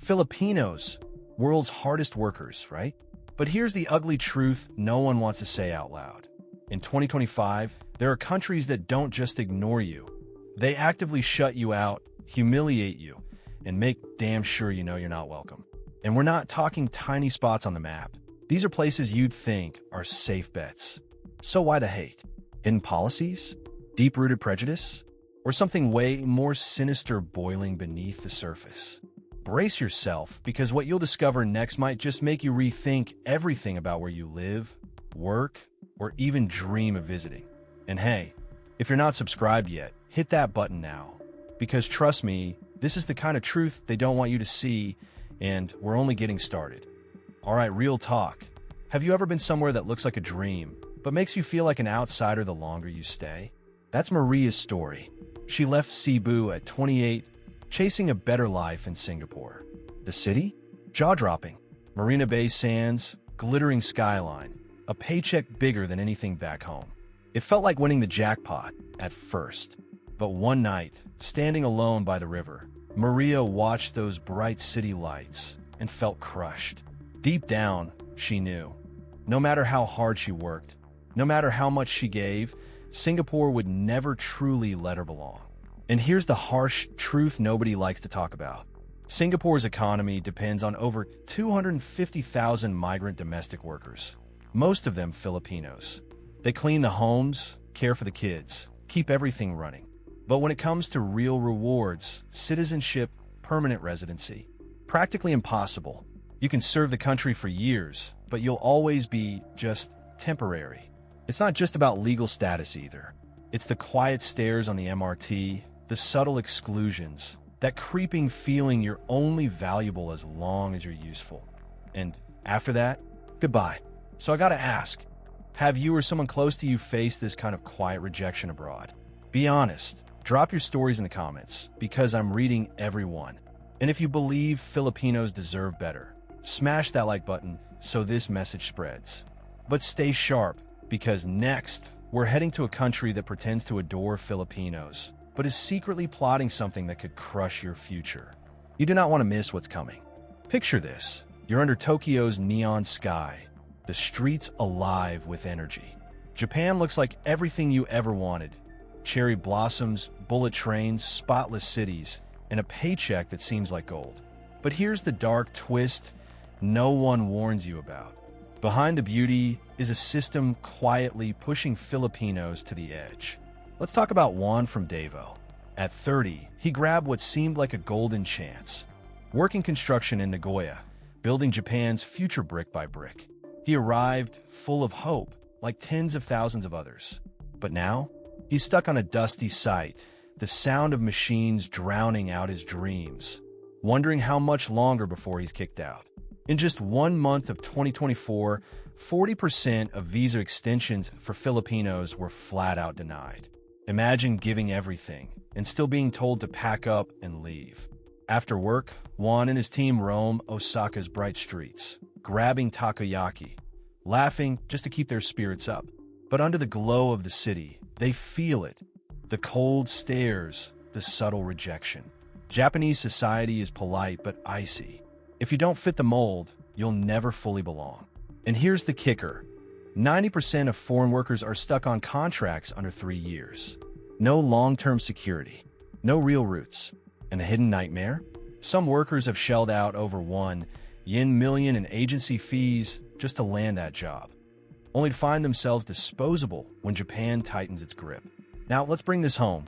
Filipinos, world's hardest workers, right? But here's the ugly truth no one wants to say out loud. In 2025, there are countries that don't just ignore you. They actively shut you out, humiliate you, and make damn sure you know you're not welcome. And we're not talking tiny spots on the map. These are places you'd think are safe bets. So why the hate? Hidden policies? Deep-rooted prejudice? Or something way more sinister boiling beneath the surface? Brace yourself, because what you'll discover next might just make you rethink everything about where you live, work, or even dream of visiting. And hey, if you're not subscribed yet, hit that button now. Because trust me, this is the kind of truth they don't want you to see, and we're only getting started. All right, real talk. Have you ever been somewhere that looks like a dream, but makes you feel like an outsider the longer you stay? That's Maria's story. She left Cebu at 28, chasing a better life in Singapore. The city? Jaw-dropping. Marina Bay Sands, glittering skyline, a paycheck bigger than anything back home. It felt like winning the jackpot at first. But one night, standing alone by the river, Maria watched those bright city lights and felt crushed. Deep down, she knew. No matter how hard she worked, no matter how much she gave, Singapore would never truly let her belong. And here's the harsh truth nobody likes to talk about. Singapore's economy depends on over 250,000 migrant domestic workers, most of them Filipinos. They clean the homes, care for the kids, keep everything running. But when it comes to real rewards, citizenship, permanent residency, practically impossible. You can serve the country for years, but you'll always be just temporary. It's not just about legal status either. It's the quiet stares on the MRT, the subtle exclusions, that creeping feeling you're only valuable as long as you're useful. And after that, goodbye. So I gotta ask, have you or someone close to you faced this kind of quiet rejection abroad? Be honest. Drop your stories in the comments, because I'm reading every one. And if you believe Filipinos deserve better, smash that like button so this message spreads. But stay sharp, because next, we're heading to a country that pretends to adore Filipinos, but is secretly plotting something that could crush your future. You do not want to miss what's coming. Picture this. You're under Tokyo's neon sky, the streets alive with energy. Japan looks like everything you ever wanted. Cherry blossoms, bullet trains, spotless cities, and a paycheck that seems like gold. But here's the dark twist no one warns you about. Behind the beauty is a system quietly pushing Filipinos to the edge. Let's talk about Juan from Davao. At 30, he grabbed what seemed like a golden chance. Working construction in Nagoya, building Japan's future brick by brick. He arrived full of hope, like tens of thousands of others. But now, he's stuck on a dusty site, the sound of machines drowning out his dreams, wondering how much longer before he's kicked out. In just 1 month of 2024, 40% of visa extensions for Filipinos were flat out denied. Imagine giving everything and still being told to pack up and leave. After work, Juan and his team roam Osaka's bright streets, grabbing takoyaki, laughing just to keep their spirits up. But under the glow of the city, they feel it. The cold stares, the subtle rejection. Japanese society is polite but icy. If you don't fit the mold, you'll never fully belong. And here's the kicker. 90% of foreign workers are stuck on contracts under 3 years. No long-term security, no real roots. And the hidden nightmare? Some workers have shelled out over $1 million in agency fees just to land that job, only to find themselves disposable when Japan tightens its grip. Now, let's bring this home.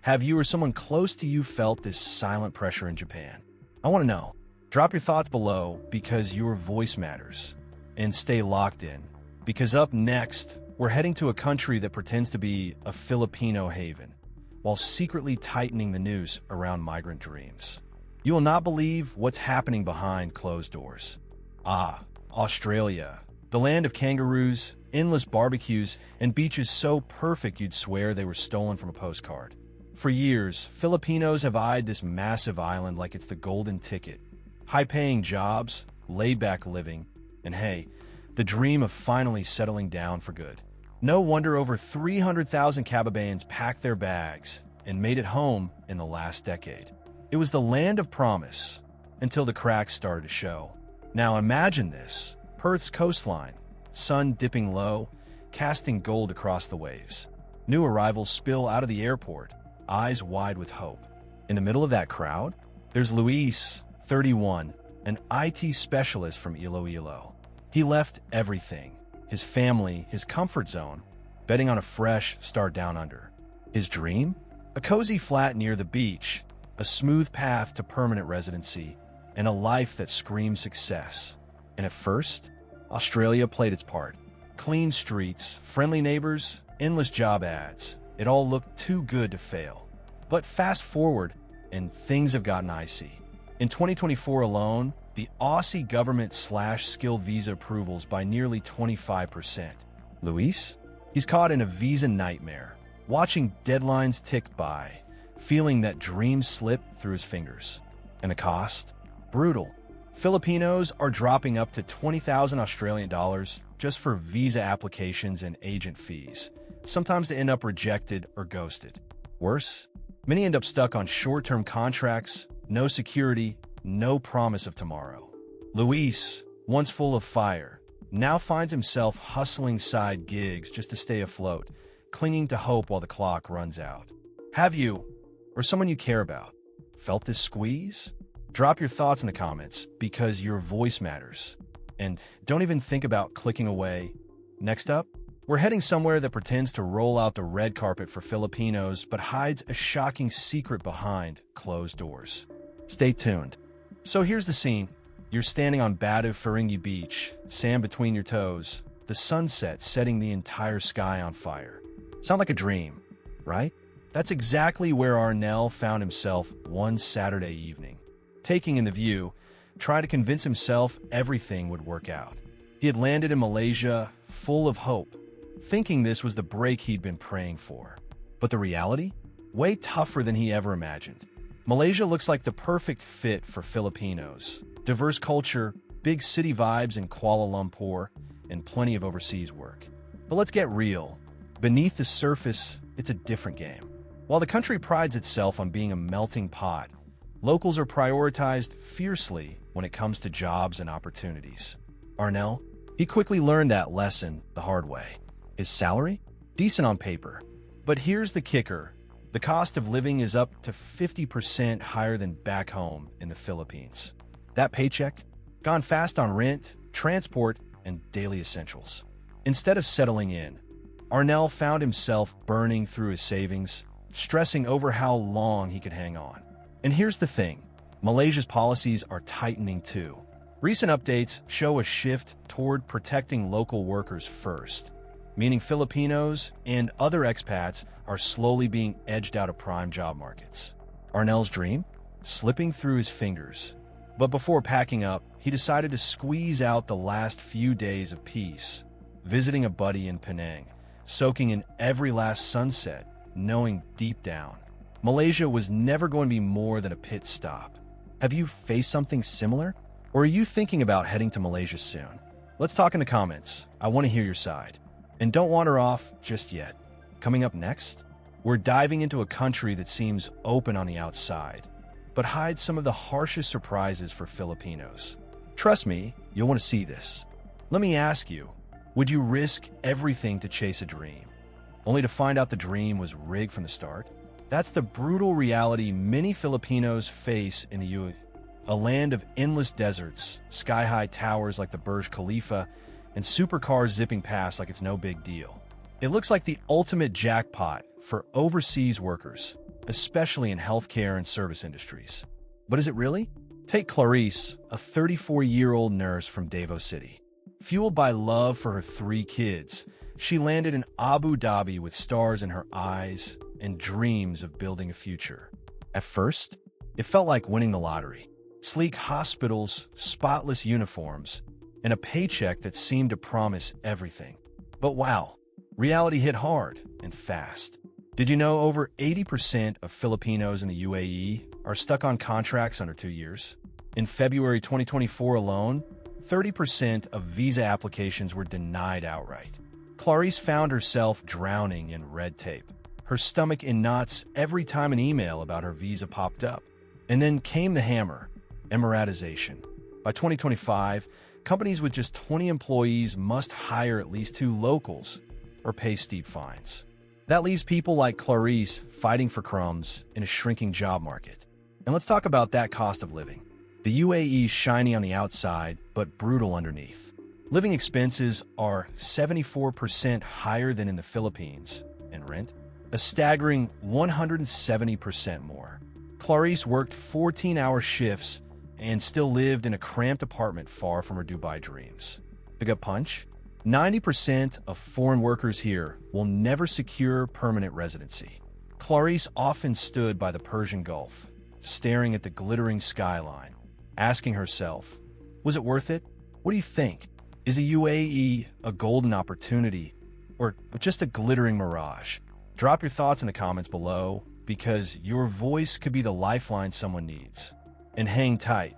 Have you or someone close to you felt this silent pressure in Japan? I want to know. Drop your thoughts below, because your voice matters. And stay locked in, because up next, we're heading to a country that pretends to be a Filipino haven, while secretly tightening the noose around migrant dreams. You will not believe what's happening behind closed doors. Australia, the land of kangaroos, endless barbecues, and beaches so perfect you'd swear they were stolen from a postcard. For years, Filipinos have eyed this massive island like it's the golden ticket. High-paying jobs, laid-back living, and hey, the dream of finally settling down for good. No wonder over 300,000 Kababayans packed their bags and made it home in the last decade. It was the land of promise, until the cracks started to show. Now imagine this: Perth's coastline, sun dipping low, casting gold across the waves. New arrivals spill out of the airport, eyes wide with hope. In the middle of that crowd, there's Luis, 31, an IT specialist from Iloilo. He left everything: his family, his comfort zone, betting on a fresh start down under. His dream? A cozy flat near the beach, a smooth path to permanent residency, and a life that screams success. And at first, Australia played its part. Clean streets, friendly neighbors, endless job ads. It all looked too good to fail. But fast forward, and things have gotten icy. In 2024 alone, the Aussie government slashed skilled visa approvals by nearly 25%. Luis? He's caught in a visa nightmare, watching deadlines tick by, feeling that dreams slip through his fingers. And the cost? Brutal. Filipinos are dropping up to 20,000 Australian dollars just for visa applications and agent fees. Sometimes they end up rejected or ghosted. Worse, many end up stuck on short-term contracts, no security, no promise of tomorrow. Luis, once full of fire, now finds himself hustling side gigs just to stay afloat, clinging to hope while the clock runs out. Have you, or someone you care about, felt this squeeze? Drop your thoughts in the comments, because your voice matters. And don't even think about clicking away. Next up, we're heading somewhere that pretends to roll out the red carpet for Filipinos but hides a shocking secret behind closed doors. Stay tuned. So here's the scene. You're standing on Batu Ferringhi Beach, sand between your toes, the sunset setting the entire sky on fire. Sound like a dream, right? That's exactly where Arnel found himself one Saturday evening. Taking in the view, trying to convince himself everything would work out. He had landed in Malaysia, full of hope, thinking this was the break he'd been praying for. But the reality? Way tougher than he ever imagined. Malaysia looks like the perfect fit for Filipinos. Diverse culture, big city vibes in Kuala Lumpur, and plenty of overseas work. But let's get real. Beneath the surface, it's a different game. While the country prides itself on being a melting pot, locals are prioritized fiercely when it comes to jobs and opportunities. Arnel, he quickly learned that lesson the hard way. His salary? Decent on paper. But here's the kicker. The cost of living is up to 50% higher than back home in the Philippines. That paycheck? Gone fast on rent, transport, and daily essentials. Instead of settling in, Arnel found himself burning through his savings, stressing over how long he could hang on. And here's the thing. Malaysia's policies are tightening too. Recent updates show a shift toward protecting local workers first, meaning Filipinos and other expats are slowly being edged out of prime job markets. Arnel's dream? Slipping through his fingers. But before packing up, he decided to squeeze out the last few days of peace, visiting a buddy in Penang, soaking in every last sunset, knowing deep down, Malaysia was never going to be more than a pit stop. Have you faced something similar? Or are you thinking about heading to Malaysia soon? Let's talk in the comments. I want to hear your side. And don't wander off just yet. Coming up next, we're diving into a country that seems open on the outside, but hides some of the harshest surprises for Filipinos. Trust me, you'll want to see this. Let me ask you, would you risk everything to chase a dream, only to find out the dream was rigged from the start? That's the brutal reality many Filipinos face in the U.S., a land of endless deserts, sky-high towers like the Burj Khalifa, and supercars zipping past like it's no big deal. It looks like the ultimate jackpot for overseas workers, especially in healthcare and service industries. But is it really? Take Clarice, a 34-year-old nurse from Davao City. Fueled by love for her 3 kids, she landed in Abu Dhabi with stars in her eyes and dreams of building a future. At first, it felt like winning the lottery. Sleek hospitals, spotless uniforms, and a paycheck that seemed to promise everything. But wow, reality hit hard and fast. Did you know over 80% of Filipinos in the UAE are stuck on contracts under 2 years? In February 2024 alone, 30% of visa applications were denied outright. Clarice found herself drowning in red tape, her stomach in knots every time an email about her visa popped up. And then came the hammer. Emiratization. By 2025, companies with just 20 employees must hire at least 2 locals or pay steep fines. That leaves people like Clarice fighting for crumbs in a shrinking job market. And let's talk about that cost of living. The UAE is shiny on the outside, but brutal underneath. Living expenses are 74% higher than in the Philippines, and rent, a staggering 170% more. Clarice worked 14-hour shifts and still lived in a cramped apartment far from her Dubai dreams. The gut punch? 90% of foreign workers here will never secure permanent residency. Clarice often stood by the Persian Gulf, staring at the glittering skyline, asking herself, was it worth it? What do you think? Is a UAE a golden opportunity or just a glittering mirage? Drop your thoughts in the comments below because your voice could be the lifeline someone needs. And hang tight.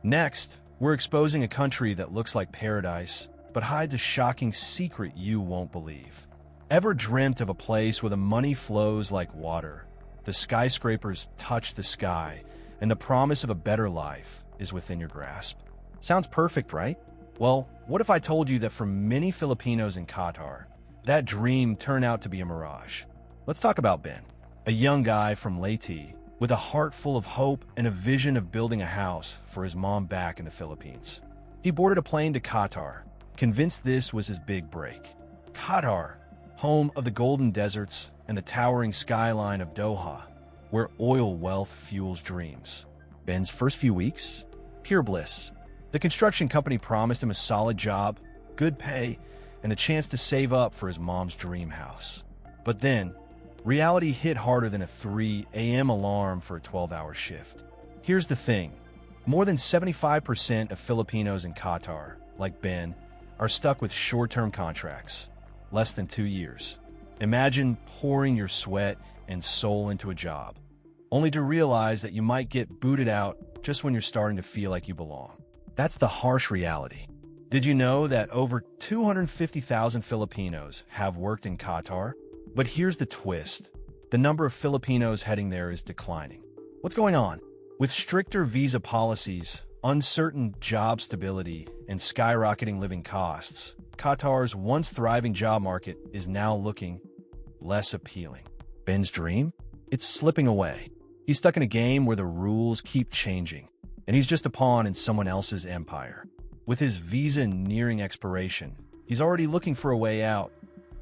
Next, we're exposing a country that looks like paradise but hides a shocking secret you won't believe. Ever dreamt of a place where the money flows like water, the skyscrapers touch the sky, and the promise of a better life is within your grasp? Sounds perfect, right? Well, what if I told you that for many Filipinos in Qatar, that dream turned out to be a mirage? Let's talk about Ben, a young guy from Leyte with a heart full of hope and a vision of building a house for his mom back in the Philippines. He boarded a plane to Qatar, convinced this was his big break. Qatar, home of the golden deserts and the towering skyline of Doha, where oil wealth fuels dreams. Ben's first few weeks? Pure bliss. The construction company promised him a solid job, good pay, and the chance to save up for his mom's dream house. But then, reality hit harder than a 3 a.m. alarm for a 12-hour shift. Here's the thing. More than 75% of Filipinos in Qatar, like Ben, are stuck with short-term contracts, less than 2 years. Imagine pouring your sweat and soul into a job, only to realize that you might get booted out just when you're starting to feel like you belong. That's the harsh reality. Did you know that over 250,000 Filipinos have worked in Qatar? But here's the twist. The number of Filipinos heading there is declining. What's going on? With stricter visa policies, uncertain job stability, and skyrocketing living costs, Qatar's once thriving job market is now looking less appealing. Ben's dream? It's slipping away. He's stuck in a game where the rules keep changing, and he's just a pawn in someone else's empire. With his visa nearing expiration, he's already looking for a way out.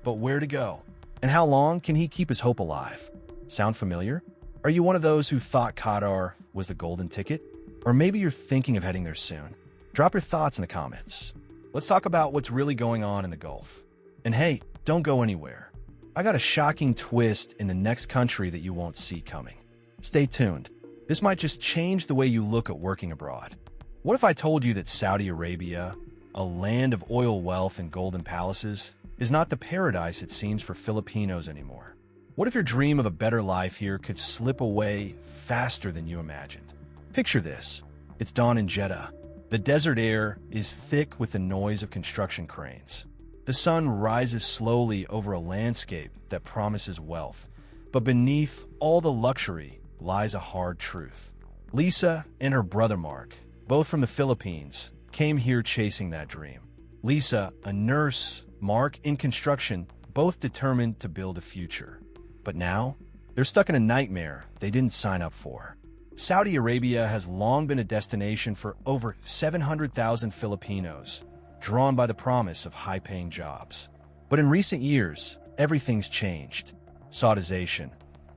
But where to go? And how long can he keep his hope alive? Sound familiar? Are you one of those who thought Qatar was the golden ticket? Or maybe you're thinking of heading there soon. Drop your thoughts in the comments. Let's talk about what's really going on in the Gulf. And hey, don't go anywhere. I got a shocking twist in the next country that you won't see coming. Stay tuned. This might just change the way you look at working abroad. What if I told you that Saudi Arabia, a land of oil wealth and golden palaces, is not the paradise it seems for Filipinos anymore? What if your dream of a better life here could slip away faster than you imagined? Picture this. It's dawn in Jeddah. The desert air is thick with the noise of construction cranes. The sun rises slowly over a landscape that promises wealth, but beneath all the luxury lies a hard truth. Lisa and her brother Mark, both from the Philippines, came here chasing that dream. Lisa, a nurse, Mark, in construction, both determined to build a future. But now, they're stuck in a nightmare they didn't sign up for. Saudi Arabia has long been a destination for over 700,000 Filipinos, drawn by the promise of high-paying jobs. But in recent years, everything's changed. Saudization,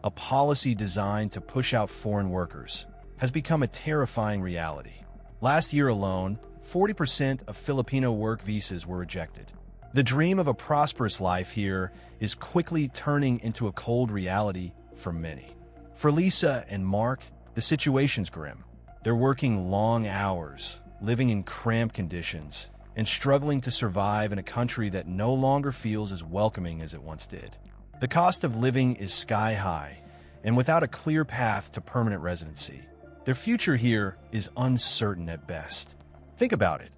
a policy designed to push out foreign workers, has become a terrifying reality. Last year alone, 40% of Filipino work visas were rejected. The dream of a prosperous life here is quickly turning into a cold reality for many. For Lisa and Mark, the situation's grim. They're working long hours, living in cramped conditions, and struggling to survive in a country that no longer feels as welcoming as it once did. The cost of living is sky high, and without a clear path to permanent residency, their future here is uncertain at best. Think about it.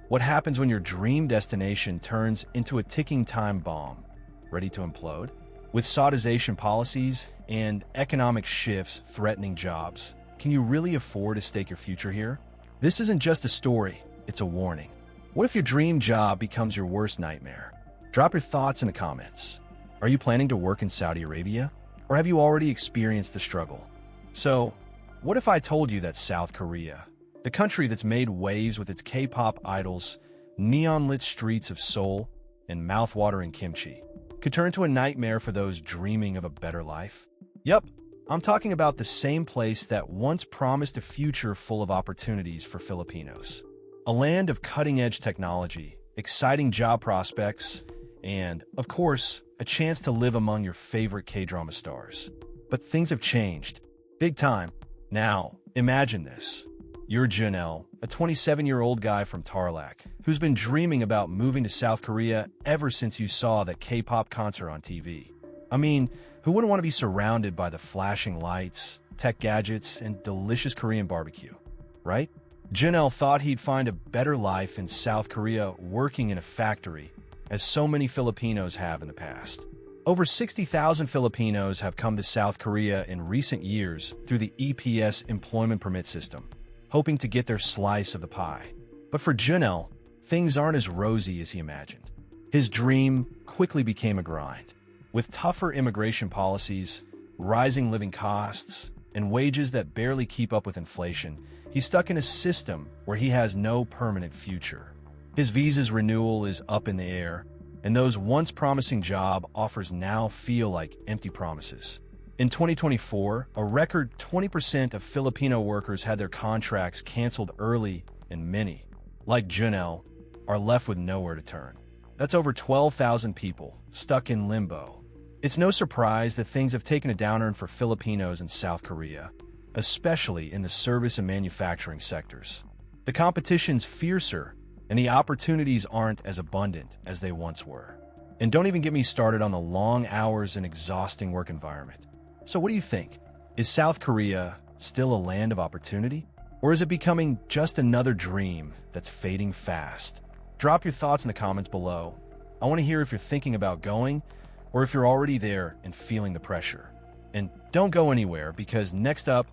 What happens when your dream destination turns into a ticking time bomb, ready to implode? With Saudization policies and economic shifts threatening jobs, can you really afford to stake your future here? This isn't just a story, it's a warning. What if your dream job becomes your worst nightmare? Drop your thoughts in the comments. Are you planning to work in Saudi Arabia? Or have you already experienced the struggle? So, what if I told you that South Korea, the country that's made waves with its K-pop idols, neon-lit streets of Seoul, and mouth-watering kimchi, could turn into a nightmare for those dreaming of a better life? Yep, I'm talking about the same place that once promised a future full of opportunities for Filipinos. A land of cutting-edge technology, exciting job prospects, and, of course, a chance to live among your favorite K-drama stars. But things have changed. Big time. Now, imagine this. You're Janelle, a 27-year-old guy from Tarlac, who's been dreaming about moving to South Korea ever since you saw that K-pop concert on TV. I mean, who wouldn't want to be surrounded by the flashing lights, tech gadgets, and delicious Korean barbecue, right? Janelle thought he'd find a better life in South Korea working in a factory, as so many Filipinos have in the past. Over 60,000 Filipinos have come to South Korea in recent years through the EPS employment permit system, hoping to get their slice of the pie. But for Janelle, things aren't as rosy as he imagined. His dream quickly became a grind. With tougher immigration policies, rising living costs, and wages that barely keep up with inflation, he's stuck in a system where he has no permanent future. His visa's renewal is up in the air, and those once promising job offers now feel like empty promises. In 2024, a record 20% of Filipino workers had their contracts canceled early, and many, like Janelle, are left with nowhere to turn. That's over 12,000 people stuck in limbo. It's no surprise that things have taken a downturn for Filipinos in South Korea, especially in the service and manufacturing sectors. The competition's fiercer, and the opportunities aren't as abundant as they once were. And don't even get me started on the long hours and exhausting work environment. So what do you think? Is South Korea still a land of opportunity? Or is it becoming just another dream that's fading fast? Drop your thoughts in the comments below. I want to hear if you're thinking about going, or if you're already there and feeling the pressure. And don't go anywhere, because next up,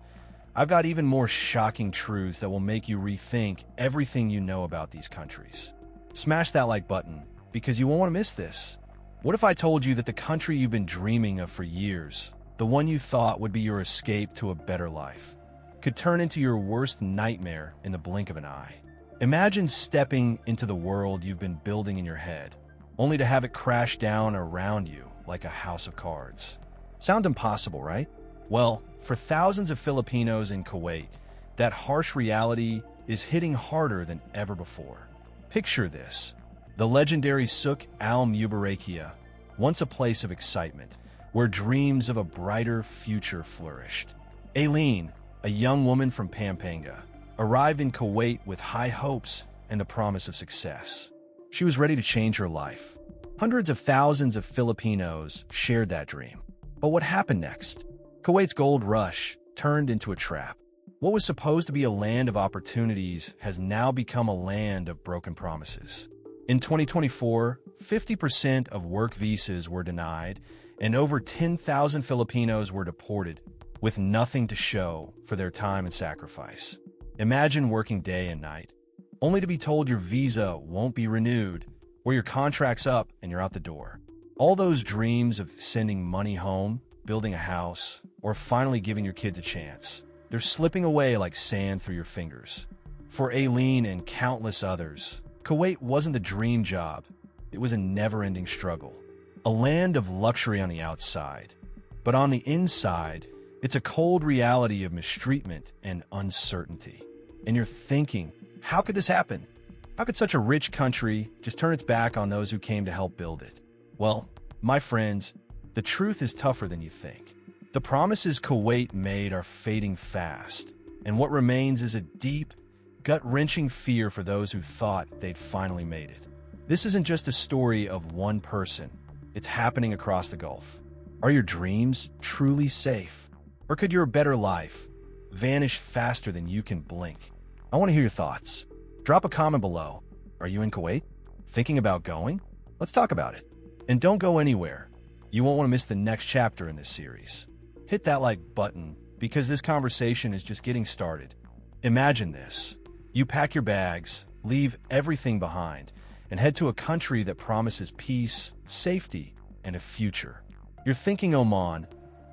I've got even more shocking truths that will make you rethink everything you know about these countries. Smash that like button, because you won't want to miss this. What if I told you that the country you've been dreaming of for years, the one you thought would be your escape to a better life, could turn into your worst nightmare in the blink of an eye? Imagine stepping into the world you've been building in your head, only to have it crash down around you like a house of cards. Sound impossible, right? Well, for thousands of Filipinos in Kuwait, that harsh reality is hitting harder than ever before. Picture this. The legendary Souk al-Mubarakia, once a place of excitement, where dreams of a brighter future flourished. Aileen, a young woman from Pampanga, arrived in Kuwait with high hopes and a promise of success. She was ready to change her life. Hundreds of thousands of Filipinos shared that dream. But what happened next? Kuwait's gold rush turned into a trap. What was supposed to be a land of opportunities has now become a land of broken promises. In 2024, 50% of work visas were denied, and over 10,000 Filipinos were deported, with nothing to show for their time and sacrifice. Imagine working day and night, only to be told your visa won't be renewed, or your contract's up and you're out the door. All those dreams of sending money home, building a house, or finally giving your kids a chance, they're slipping away like sand through your fingers. For Aileen and countless others, Kuwait wasn't the dream job, it was a never-ending struggle. A land of luxury on the outside, but on the inside, it's a cold reality of mistreatment and uncertainty. And you're thinking, how could this happen? How could such a rich country just turn its back on those who came to help build it? Well, my friends, the truth is tougher than you think. The promises Kuwait made are fading fast, and what remains is a deep, gut-wrenching fear for those who thought they'd finally made it. This isn't just a story of one person. It's happening across the Gulf. Are your dreams truly safe? Or could your better life vanish faster than you can blink? I want to hear your thoughts. Drop a comment below. Are you in Kuwait? Thinking about going? Let's talk about it. And don't go anywhere. You won't want to miss the next chapter in this series. Hit that like button, because this conversation is just getting started. Imagine this. You pack your bags, leave everything behind, and head to a country that promises peace, safety, and a future. You're thinking Oman,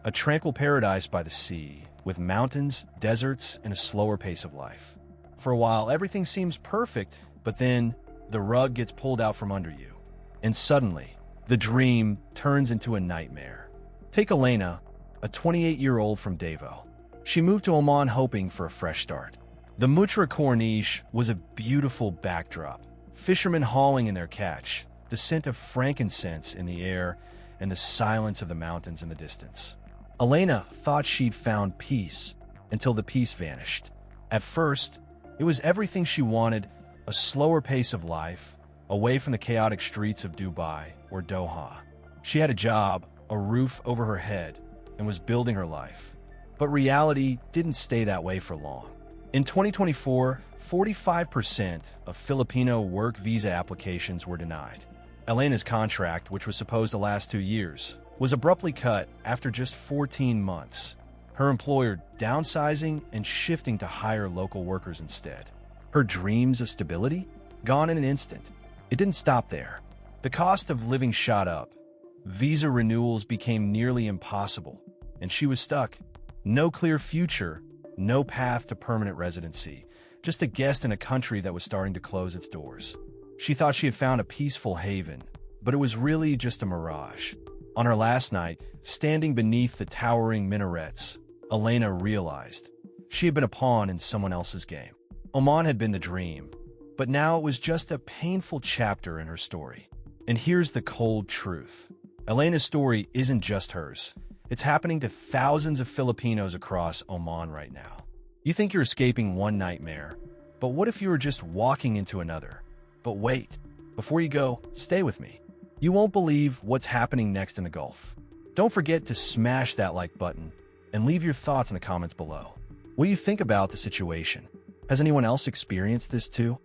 a tranquil paradise by the sea, with mountains, deserts, and a slower pace of life. For a while, everything seems perfect, but then the rug gets pulled out from under you. And suddenly, the dream turns into a nightmare. Take Elena, a 28-year-old from Davao. She moved to Oman hoping for a fresh start. The Mutra Corniche was a beautiful backdrop. Fishermen hauling in their catch, the scent of frankincense in the air, and the silence of the mountains in the distance. Elena thought she'd found peace until the peace vanished. At first, it was everything she wanted, a slower pace of life, away from the chaotic streets of Dubai or Doha. She had a job, a roof over her head, and was building her life. But reality didn't stay that way for long. In 2024, 45% of Filipino work visa applications were denied. Elena's contract, which was supposed to last 2 years, was abruptly cut after just 14 months. Her employer downsizing and shifting to hire local workers instead. Her dreams of stability? Gone in an instant. It didn't stop there. The cost of living shot up. Visa renewals became nearly impossible, and she was stuck. No clear future, no path to permanent residency, just a guest in a country that was starting to close its doors. She thought she had found a peaceful haven, but it was really just a mirage. On her last night, standing beneath the towering minarets, Elena realized she had been a pawn in someone else's game. Oman had been the dream, but now it was just a painful chapter in her story. And here's the cold truth. Elena's story isn't just hers. It's happening to thousands of Filipinos across Oman right now. You think you're escaping one nightmare, but what if you were just walking into another? But wait, before you go, stay with me. You won't believe what's happening next in the Gulf. Don't forget to smash that like button and leave your thoughts in the comments below. What do you think about the situation? Has anyone else experienced this too?